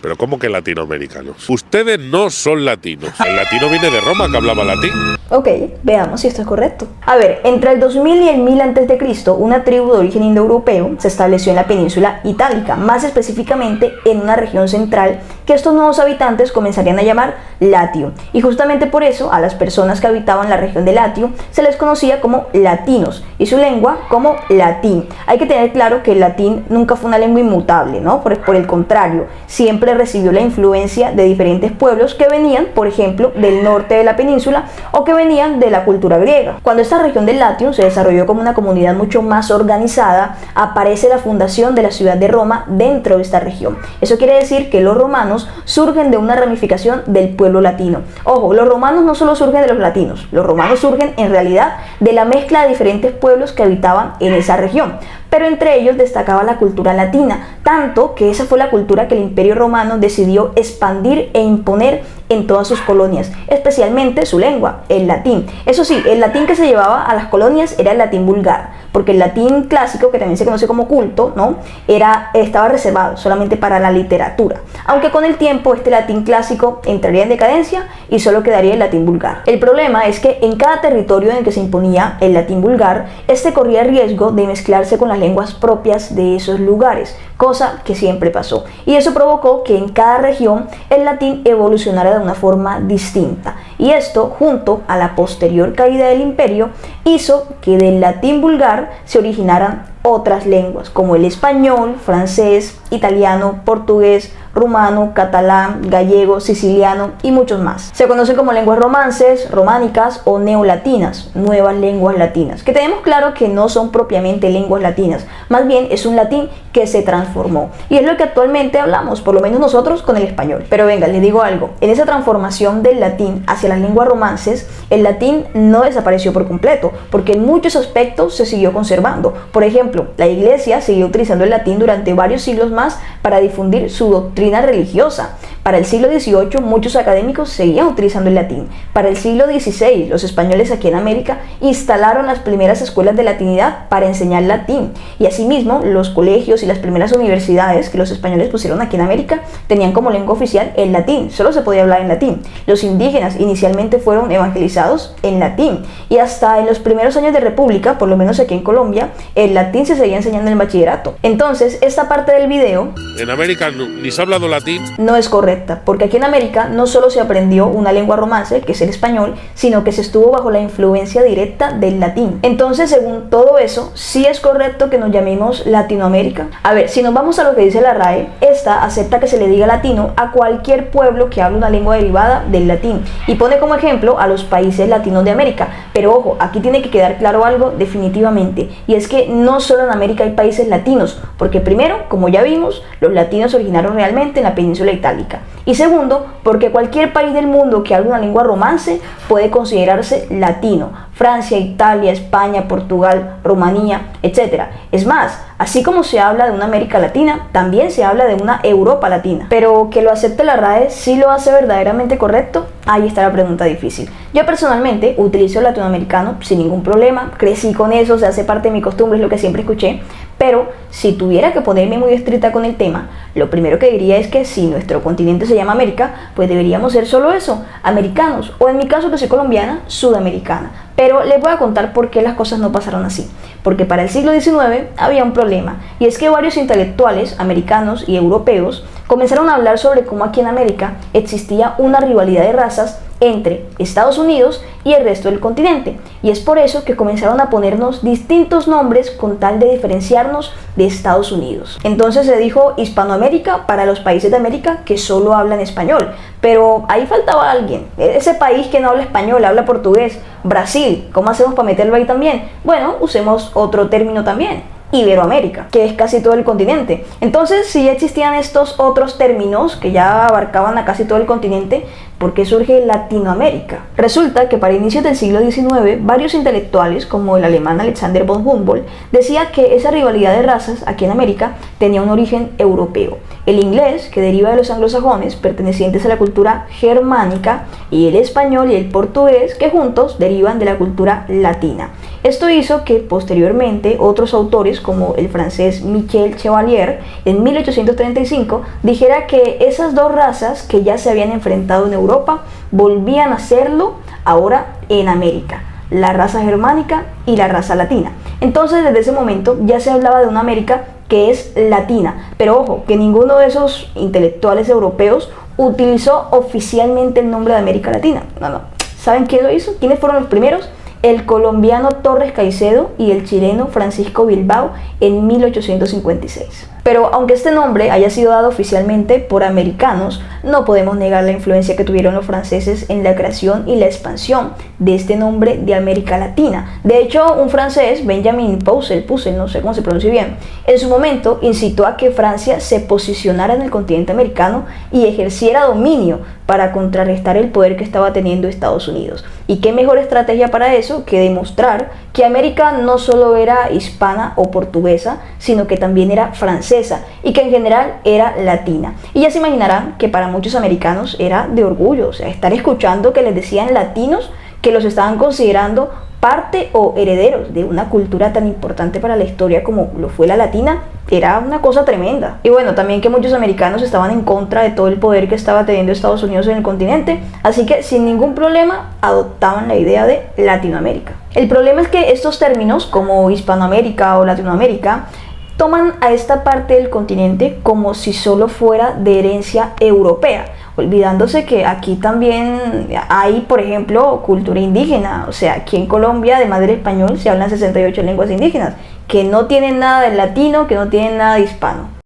Pero ¿cómo que latinoamericanos? Ustedes no son latinos. El latino viene de Roma, que hablaba latín. Ok, veamos si esto es correcto. A ver, entre el 2000 y el 1000 a.C., una tribu de origen indoeuropeo se estableció en la península itálica, más específicamente en una región central que estos nuevos habitantes comenzarían a llamar Latio. Y justamente por eso a las personas que habitaban la región de Latio se les conocía como latinos y su lengua como latín. Hay que tener claro que el latín nunca fue una lengua inmutable, ¿no? Por el contrario, siempre recibió la influencia de diferentes pueblos que venían, por ejemplo, del norte de la península o que venían de la cultura griega. Cuando esta región del Latium se desarrolló como una comunidad mucho más organizada, aparece la fundación de la ciudad de Roma dentro de esta región. Eso quiere decir que los romanos surgen de una ramificación del pueblo latino. Ojo, los romanos no solo surgen de los latinos, los romanos surgen en realidad de la mezcla de diferentes pueblos que habitaban en esa región. Pero entre ellos destacaba la cultura latina, tanto que esa fue la cultura que el Imperio Romano decidió expandir e imponer en todas sus colonias, especialmente su lengua, el latín. Eso sí, el latín que se llevaba a las colonias era el latín vulgar, porque el latín clásico, que también se conoce como culto, ¿no? Estaba reservado solamente para la literatura. Aunque con el tiempo este latín clásico entraría en decadencia y solo quedaría el latín vulgar. El problema es que en cada territorio en el que se imponía el latín vulgar, este corría el riesgo de mezclarse con las lenguas propias de esos lugares, cosa que siempre pasó. Y eso provocó que en cada región el latín evolucionara de una forma distinta. Y esto, junto a la posterior caída del imperio, hizo que del latín vulgar se originaran otras lenguas como el español, francés, italiano, portugués, rumano, catalán, gallego, siciliano y muchos más. Se conocen como lenguas romances, románicas o neolatinas, nuevas lenguas latinas, que tenemos claro que no son propiamente lenguas latinas, más bien es un latín que se transformó y es lo que actualmente hablamos, por lo menos nosotros con el español. Pero venga, les digo algo, en esa transformación del latín hacia las lenguas romances, el latín no desapareció por completo, porque en muchos aspectos se siguió conservando. Por ejemplo, la iglesia siguió utilizando el latín durante varios siglos más para difundir su doctrina religiosa. Para el siglo XVIII muchos académicos seguían utilizando el latín. Para el siglo XVI los españoles aquí en América instalaron las primeras escuelas de latinidad para enseñar latín y asimismo los colegios y las primeras universidades que los españoles pusieron aquí en América tenían como lengua oficial el latín, solo se podía hablar en latín. Los indígenas inicialmente fueron evangelizados en latín y hasta en los primeros años de república, por lo menos aquí en Colombia, el latín se seguía enseñando en el bachillerato. Entonces esta parte del video en América ni se ha hablado latín. No es correcta, porque aquí en América no solo se aprendió una lengua romance, que es el español, sino que se estuvo bajo la influencia directa del latín. Entonces, según todo eso, sí es correcto que nos llamemos Latinoamérica. A ver, si nos vamos a lo que dice la RAE, esta acepta que se le diga latino a cualquier pueblo que hable una lengua derivada del latín y pone como ejemplo a los países latinos de América. Pero ojo, aquí tiene que quedar claro algo definitivamente, y es que no solo en América hay países latinos, porque primero, como ya vimos, los latinos originaron realmente en la península itálica. Y segundo, porque cualquier país del mundo que hable una lengua romance puede considerarse latino. Francia, Italia, España, Portugal, Rumanía, etc. Es más, así como se habla de una América Latina, también se habla de una Europa Latina. Pero que lo acepte la RAE, ¿sí lo hace verdaderamente correcto? Ahí está la pregunta difícil. Yo personalmente utilizo el latinoamericano sin ningún problema, crecí con eso, se hace parte de mi costumbre, es lo que siempre escuché. Pero si tuviera que ponerme muy estricta con el tema, lo primero que diría es que si nuestro continente se llama América, pues deberíamos ser solo eso, americanos, o en mi caso que soy colombiana, sudamericana. Pero les voy a contar por qué las cosas no pasaron así. Porque para el siglo XIX había un problema, y es que varios intelectuales americanos y europeos comenzaron a hablar sobre cómo aquí en América existía una rivalidad de razas entre Estados Unidos y el resto del continente, y es por eso que comenzaron a ponernos distintos nombres con tal de diferenciarnos de Estados Unidos. Entonces se dijo Hispanoamérica para los países de América que solo hablan español, pero ahí faltaba alguien, ese país que no habla español, habla portugués, Brasil. ¿Cómo hacemos para meterlo ahí también? Bueno, usemos otro término también, Iberoamérica, que es casi todo el continente. Entonces, si ya existían estos otros términos que ya abarcaban a casi todo el continente, ¿Por qué surge Latinoamérica? Resulta que para inicios del siglo XIX, varios intelectuales, como el alemán Alexander von Humboldt, decía que esa rivalidad de razas aquí en América tenía un origen europeo. El inglés, que deriva de los anglosajones, pertenecientes a la cultura germánica, y el español y el portugués, que juntos derivan de la cultura latina. Esto hizo que posteriormente otros autores, como el francés Michel Chevalier, en 1835, dijera que esas dos razas que ya se habían enfrentado en Europa, volvían a hacerlo ahora en América, la raza germánica y la raza latina. Entonces, desde ese momento ya se hablaba de una América que es latina, pero ojo, que ninguno de esos intelectuales europeos utilizó oficialmente el nombre de América Latina. No. ¿Saben quién lo hizo? ¿Quiénes fueron los primeros? El colombiano Torres Caicedo y el chileno Francisco Bilbao en 1856. Pero aunque este nombre haya sido dado oficialmente por americanos, no podemos negar la influencia que tuvieron los franceses en la creación y la expansión de este nombre de América Latina. De hecho, un francés, Benjamin Pujol, no sé cómo se pronuncia bien, en su momento incitó a que Francia se posicionara en el continente americano y ejerciera dominio para contrarrestar el poder que estaba teniendo Estados Unidos. ¿Y qué mejor estrategia para eso que demostrar que América no solo era hispana o portuguesa, sino que también era francesa y que en general era latina? Y ya se imaginarán que para muchos americanos era de orgullo, o sea, estar escuchando que les decían latinos, que los estaban considerando parte o herederos de una cultura tan importante para la historia como lo fue la latina, era una cosa tremenda. Y bueno, también que muchos americanos estaban en contra de todo el poder que estaba teniendo Estados Unidos en el continente, así que sin ningún problema adoptaban la idea de Latinoamérica. El problema es que estos términos como Hispanoamérica o Latinoamérica toman a esta parte del continente como si solo fuera de herencia europea, olvidándose que aquí también hay, por ejemplo, cultura indígena. O sea, aquí en Colombia, además del español, se hablan 68 lenguas indígenas, que no tienen nada de latino, que no tienen nada de hispano.